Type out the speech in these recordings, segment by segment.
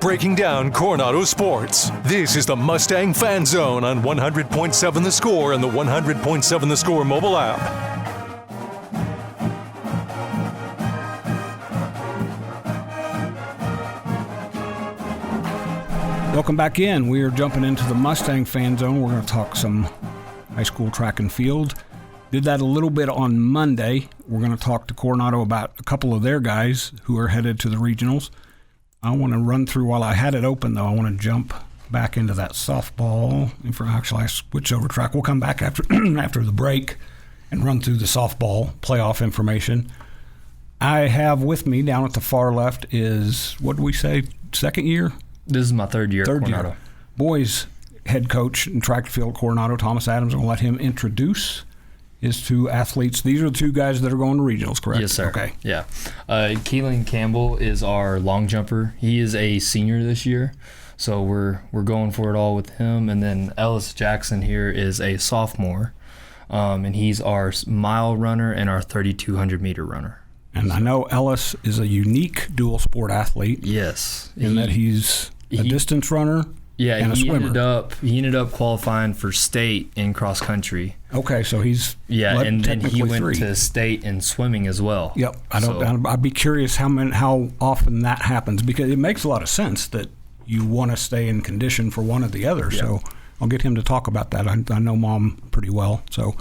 breaking down Coronado sports. This is the Mustang Fan Zone on 100.7 The Score and the 100.7 The Score mobile app. Welcome back in. We are jumping into the Mustang Fan Zone. We're going to talk some high school track and field. Did that a little bit on Monday. We're going to talk to Coronado about a couple of their guys who are headed to the regionals. I want to run through, while I had it open, though, I want to jump back into that softball. Actually, I switched over track. We'll come back after after the break and run through the softball playoff information. I have with me down at the far left is, what do we say, second year? This is my third year at Coronado. Boys head coach in track and field at Coronado, Thomas Adams. I'm going to let him introduce his two athletes. These are the two guys that are going to regionals, correct? Yes, sir. Okay. Yeah. Keelan Campbell is our long jumper. He is a senior this year, so we're going for it all with him. And then Ellis Jackson here is a sophomore, and he's our mile runner and our 3,200-meter runner. And I know Ellis is a unique dual sport athlete. Yes. In that he's a distance runner. Yeah, and a swimmer. He ended up qualifying for state in cross country. Okay, so he's and then he went to state in swimming as well. Yep, I'd be curious how often that happens, because it makes a lot of sense that you want to stay in condition for one or the other. Yep. So I'll get him to talk about that. I know Mom pretty well, so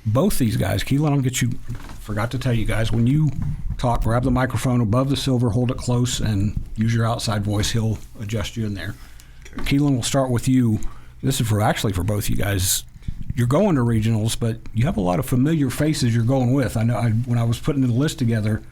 both these guys, Keelan, I'll get you. Forgot to tell you guys, when you talk, grab the microphone above the silver, hold it close, and use your outside voice. He'll adjust you in there. Keelan, we'll start with you. This is for both you guys. You're going to regionals, but you have a lot of familiar faces you're going with. I know when I was putting the list together,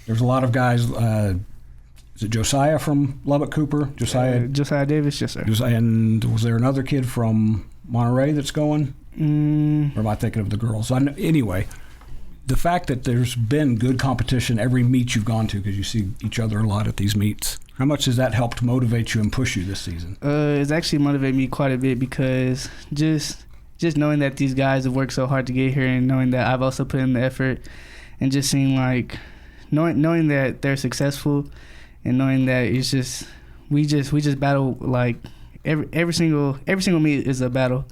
there's a lot of guys. Is it Josiah from Lubbock Cooper? Josiah Davis, yes, sir. And was there another kid from Monterey that's going? Or am I thinking of the girls? Anyway, the fact that there's been good competition every meet you've gone to, because you see each other a lot at these meets, how much has that helped motivate you and push you this season? It's actually motivated me quite a bit, because just knowing that these guys have worked so hard to get here, and knowing that I've also put in the effort, and just seeing knowing that they're successful, and knowing that it's just we just battle, like every single meet is a battle,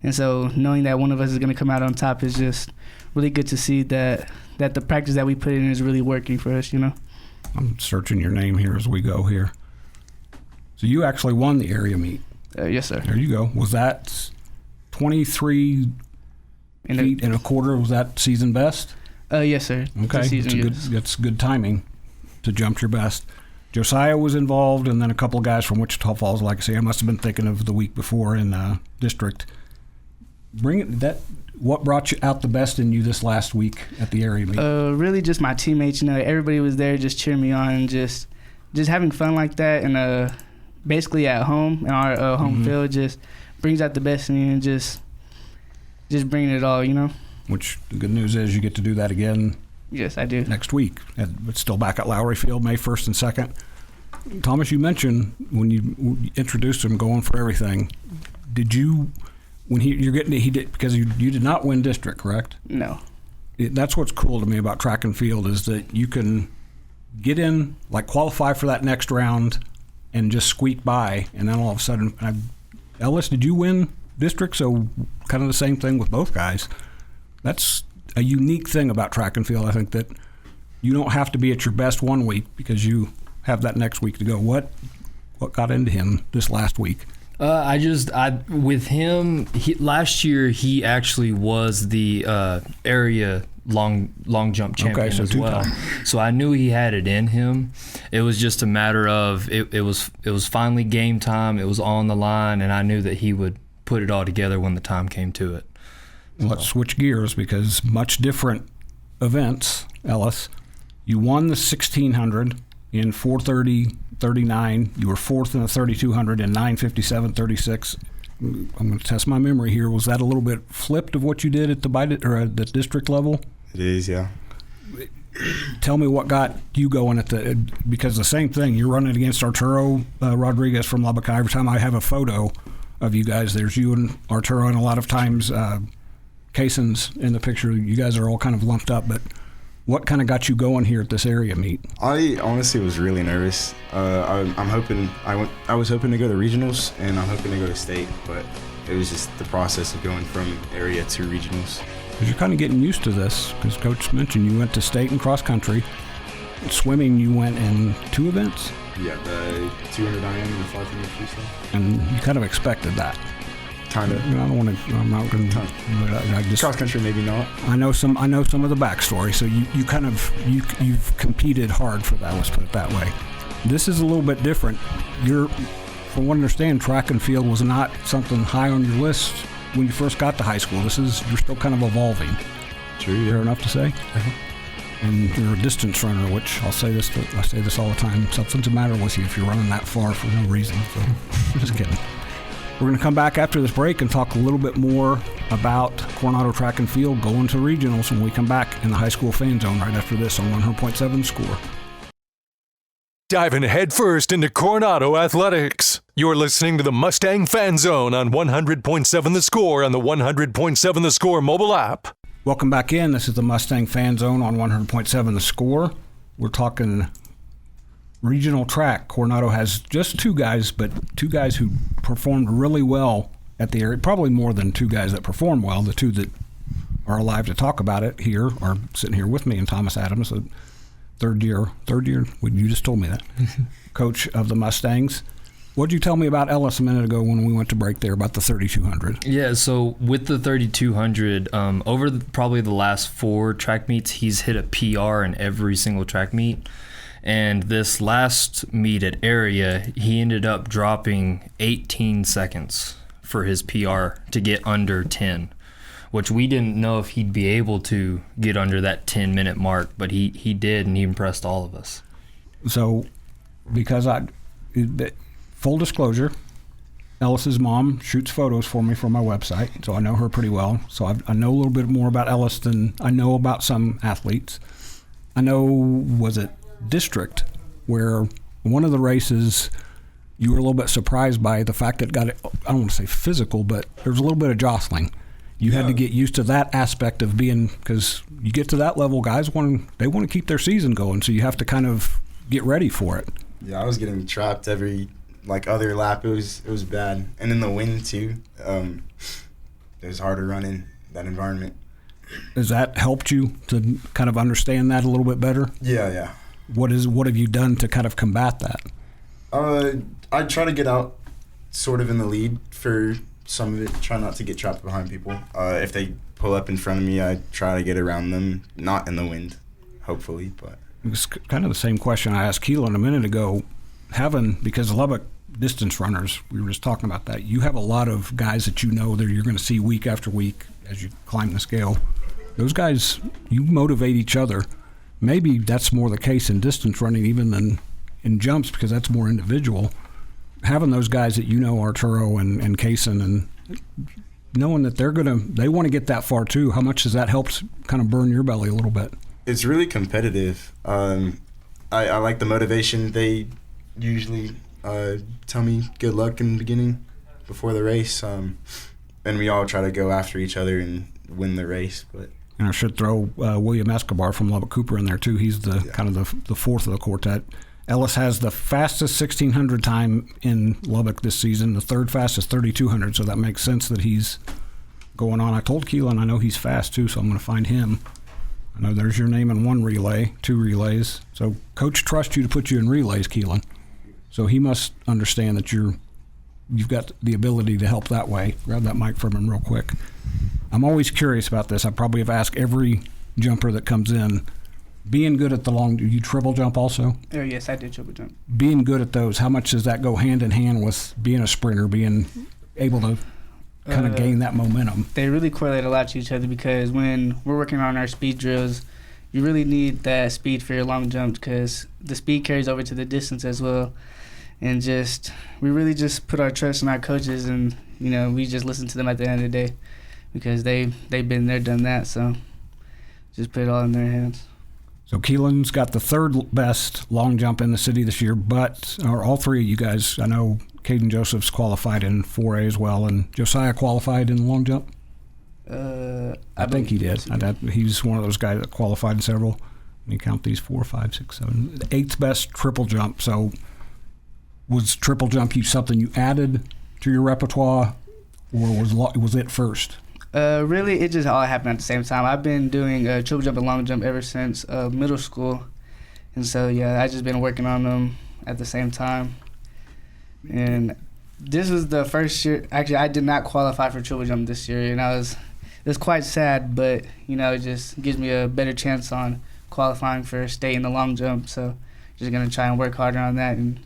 and so knowing that one of us is going to come out on top is just really good to see that the practice that we put in is really working for us, you know. I'm searching your name here as we go here. So you actually won the area meet. Yes, sir. There you go. Was that 23 feet and a quarter? Was that season best? Yes, sir. Okay. That's good timing to jump your best. Josiah was involved, and then a couple of guys from Wichita Falls. Like I say, I must have been thinking of the week before in district. What brought you out the best in you this last week at the area meet? Really just my teammates. You know, everybody was there just cheering me on, and just having fun like that, and basically at home in our home field just brings out the best in you, and just bringing it all, you know. Which the good news is you get to do that again. Yes, I do. Next week. It's still back at Lowry Field, May 1st and 2nd. Thomas, you mentioned when you introduced him going for everything. Did you? When he did, because you did not win district, correct? No. That's what's cool to me about track and field, is that you can get in, like qualify for that next round, and just squeak by, and then all of a sudden, Ellis, did you win district? So kind of the same thing with both guys. That's a unique thing about track and field. I think that you don't have to be at your best one week because you have that next week to go. What got into him this last week? With him, last year he actually was the area long jump champion as well. So I knew he had it in him. It was just a matter of it was finally game time. It was on the line, and I knew that he would put it all together when the time came to it. Let's switch gears, because much different events. Ellis, you won the 1600 in 4:30.39. You were fourth in the 3200 in 9:57.36. I'm going to test my memory here. Was that a little bit flipped of what you did at the district level? It is, yeah. Tell me what got you going because the same thing. You're running against Arturo Rodriguez from Lubbock. Every time I have a photo of you guys, there's you and Arturo, and a lot of times Kaysen's in the picture. You guys are all kind of lumped up, but What kind of got you going here at this area meet? I honestly was really nervous. I was hoping to go to regionals, and I'm hoping to go to state, but it was just the process of going from area to regionals. Because you're kind of getting used to this, because Coach mentioned you went to state and cross country. Swimming, you went in 2 events? Yeah, the 200 IM and the 500 freestyle. And you kind of expected that. Kind of. I don't want to. I'm not going to. Cross country, maybe not. I know some of the backstory. So you've competed hard for that. Let's put it that way. This is a little bit different. From what I understand, track and field was not something high on your list when you first got to high school. You're still kind of evolving. True. Yeah. Fair enough to say. And you're a distance runner, which I say this all the time. Something's the matter with you if you're running that far for no reason. So, just kidding. We're going to come back after this break and talk a little bit more about Coronado track and field going to regionals when we come back in the high school fan zone right after this on 100.7 Score. Diving headfirst into Coronado athletics. You're listening to the Mustang Fan Zone on 100.7 The Score and the 100.7 The Score mobile app. Welcome back in. This is the Mustang Fan Zone on 100.7 The Score. We're talking regional track. Coronado has just 2 guys, but 2 guys who performed really well at the area. Probably more than 2 guys that perform well. The 2 that are alive to talk about it here are sitting here with me, and Thomas Adams, a third year. You just told me that. Coach of the Mustangs. What did you tell me about Ellis a minute ago when we went to break there about the 3,200? Yeah, so with the 3,200, probably the last 4 track meets, he's hit a PR in every single track meet. And this last meet at area, he ended up dropping 18 seconds for his PR to get under 10, which we didn't know if he'd be able to get under that 10-minute mark, but he did, and he impressed all of us. So, because full disclosure, Ellis's mom shoots photos for me from my website, so I know her pretty well. So I know a little bit more about Ellis than I know about some athletes. I know, was it district, where one of the races you were a little bit surprised by the fact that it got, I don't want to say physical, but there was a little bit of jostling. You had to get used to that aspect of being, because you get to that level, guys want to keep their season going, so you have to kind of get ready for it. Yeah, I was getting trapped every other lap. It was bad, and in the wind too. It was harder running that environment. Has that helped you to kind of understand that a little bit better? Yeah. What have you done to kind of combat that? I try to get out sort of in the lead for some of it, try not to get trapped behind people. If they pull up in front of me, I try to get around them, not in the wind, hopefully. But it's kind of the same question I asked Keelan a minute ago. Because Lubbock distance runners, we were just talking about that, you have a lot of guys that you know that you're going to see week after week as you climb the scale. Those guys, you motivate each other. Maybe that's more the case in distance running even than in jumps, because that's more individual. Having those guys that you know, Arturo and Kaysen, and knowing that they want to get that far too, how much has that helped kind of burn your belly a little bit? It's really competitive. I like the motivation. They usually tell me good luck in the beginning before the race, and we all try to go after each other and win the race. And I should throw William Escobar from Lubbock Cooper in there too. He's kind of the fourth of the quartet. Ellis has the fastest 1,600 time in Lubbock this season, the 3rd fastest 3,200, so that makes sense that he's going on. I told Keelan I know he's fast too, so I'm going to find him. I know there's your name in 1 relay, 2 relays. So Coach trusts you to put you in relays, Keelan. So he must understand that you've got the ability to help that way. Grab that mic from him real quick. I'm always curious about this. I probably have asked every jumper that comes in, being good at the long, do you triple jump also? Oh, yes, I did triple jump. Being good at those, how much does that go hand in hand with being a sprinter, being able to kind of gain that momentum? They really correlate a lot to each other, because when we're working on our speed drills, you really need that speed for your long jump, because the speed carries over to the distance as well. And we really just put our trust in our coaches, and, we just listen to them at the end of the day, because they've been there, done that, so just put it all in their hands. So Keelan's got the 3rd best long jump in the city this year, but all 3 of you guys, I know Caden Joseph's qualified in 4A as well, and Josiah qualified in the long jump? I think he did. He's one of those guys that qualified in several. me count these 4, 5, 6, 7. The 8th best triple jump. So was triple jump something you added to your repertoire, or was it first? Really, it just all happened at the same time. I've been doing triple jump and long jump ever since middle school. And so, yeah, I've just been working on them at the same time. And this was the first year. Actually, I did not qualify for triple jump this year, and it was quite sad, but, it just gives me a better chance on qualifying for state in the long jump. So just going to try and work harder on that and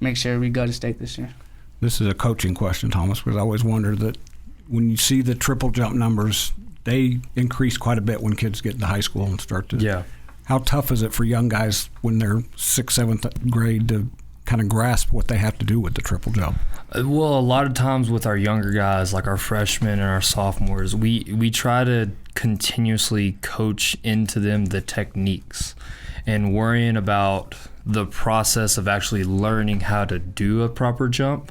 make sure we go to state this year. This is a coaching question, Thomas, because I always wonder that when you see the triple jump numbers, they increase quite a bit when kids get into high school and start to. Yeah. How tough is it for young guys when they're 6th, 7th grade to kind of grasp what they have to do with the triple jump? Well, a lot of times with our younger guys, like our freshmen and our sophomores, we try to continuously coach into them the techniques and worrying about the process of actually learning how to do a proper jump.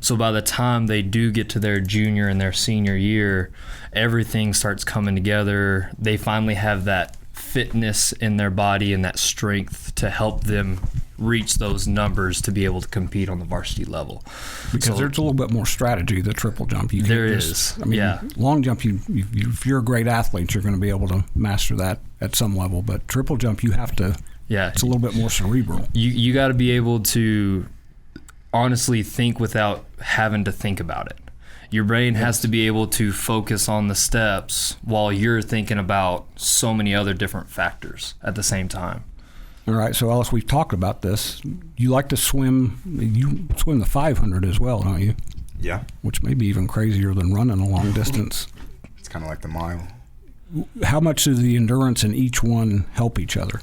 So by the time they do get to their junior and their senior year, everything starts coming together. They finally have that fitness in their body and that strength to help them reach those numbers to be able to compete on the varsity level. Because there's a little bit more strategy, the triple jump. Long jump, if you're a great athlete, you're going to be able to master that at some level. But triple jump, you have to, it's a little bit more cerebral. You got to be able to honestly think without having to think about it. Your brain has to be able to focus on the steps while you're thinking about so many other different factors at the same time. All right, so Ellis, we've talked about this. You like to swim. You swim the 500 as well, don't you? Yeah. Which may be even crazier than running a long distance. It's kind of like the mile. How much does the endurance in each one help each other?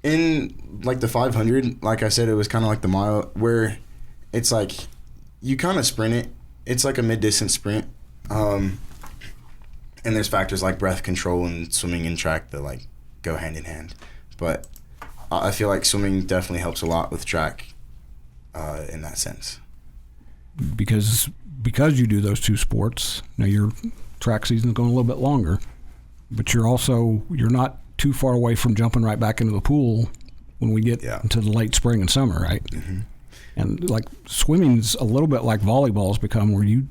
In like the 500, like I said, it was kind of like the mile, where it's like you kind of sprint it. It's like a mid-distance sprint. And there's factors like breath control and swimming and track that like go hand in hand. But I feel like swimming definitely helps a lot with track in that sense. Because you do those two sports, now your track season's going a little bit longer, but you're not too far away from jumping right back into the pool when we get into the late spring and summer, right? Mm-hmm. And like swimming's a little bit like volleyball's become, where you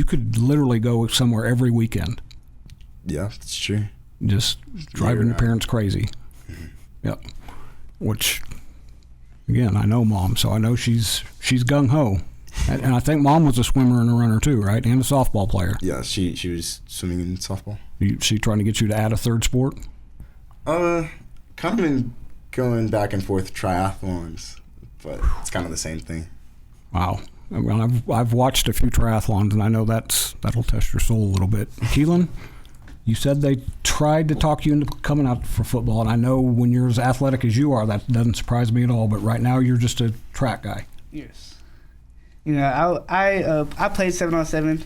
could literally go somewhere every weekend. Yeah, that's true. Just driving your parents crazy. Mm-hmm. Yep. Which, again, I know Mom, so I know she's gung-ho. And I think Mom was a swimmer and a runner too, right? And a softball player. Yeah, she was swimming in softball. She trying to get you to add a third sport? Kind of been going back and forth triathlons, but it's kind of the same thing. Wow. Well, I've watched a few triathlons, and I know that'll test your soul a little bit. Keelan, you said they tried to talk you into coming out for football, and I know when you're as athletic as you are, that doesn't surprise me at all, but right now you're just a track guy. Yes. I played 7-on-7.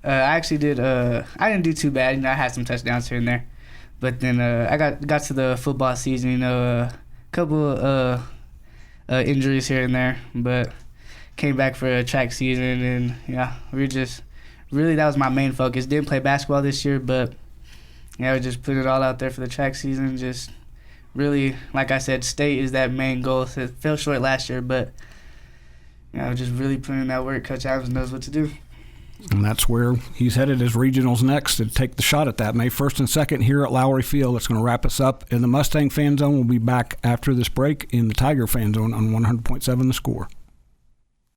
I actually did. I didn't do too bad. I had some touchdowns here and there, but then I got to the football season. A couple injuries here and there, but came back for a track season, and we just really, that was my main focus. Didn't play basketball this year, but we just put it all out there for the track season. Just really, like I said, state is that main goal. So it fell short last year, but just really putting in that work. Coach Adams knows what to do. And that's where he's headed as regionals next, to take the shot at that May 1st and 2nd here at Lowry Field. That's going to wrap us up in the Mustang Fan Zone. We'll be back after this break in the Tiger Fan Zone on 100.7 The Score.